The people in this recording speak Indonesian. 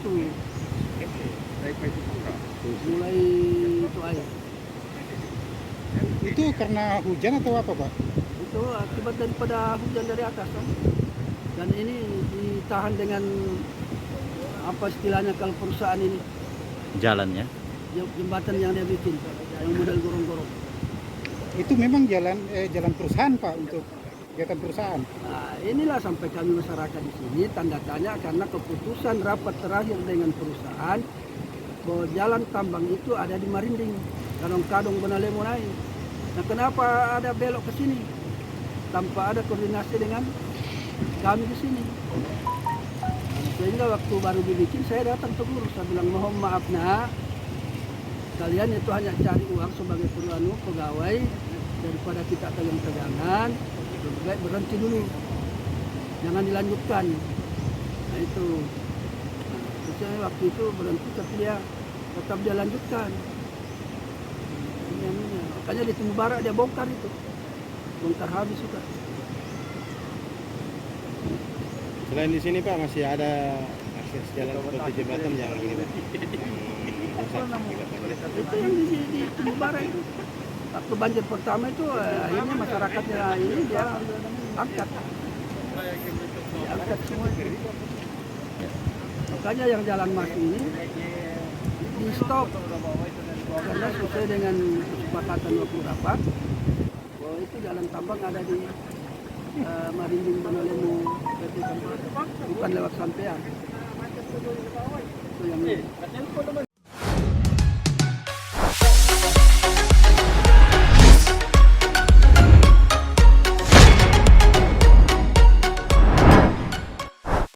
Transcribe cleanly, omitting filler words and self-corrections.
itu mulai itu air. Itu karena hujan atau apa, Pak? Itu akibat daripada hujan dari atas kan. Dan ini ditahan dengan apa istilahnya kalau perusahaan ini Jalannya. jembatan yang dia bikin yang model gorong-gorong. Itu memang jalan perusahaan, Pak, untuk kegiatan perusahaan. Nah, inilah sampai kami masyarakat di sini tanda tanya karena keputusan rapat terakhir dengan perusahaan bahwa jalan tambang itu ada di Marinding, Kadong-Kadong, Benalemon. Nah, kenapa ada belok ke sini tanpa ada koordinasi dengan kami di sini? Sehingga waktu baru dibikin saya datang ke guru, saya bilang mohon maaf nak, kalian itu hanya cari uang sebagai pegawai, daripada kita tegang-tegangan, lebih baik berhenti dulu, jangan dilanjutkan. Nah itu, saya waktu itu berhenti tapi dia tetap dia lanjutkan. Makanya di Timur Barat dia bongkar itu, bongkar habis juga. Selain di sini Pak masih ada akses jalan seperti jembatan yang ini Pak. Itu yang di Timur Barat itu. Waktu banjir pertama itu akhirnya masyarakatnya ini dia angkat. Diangkat semua itu. Makanya yang jalan masuk ini di stop karena sesuai dengan kesepakatan waktu rapat bahwa itu jalan tambang ada di Marinding Benalemon PT Tambang, bukan lewat sampean. Itu yang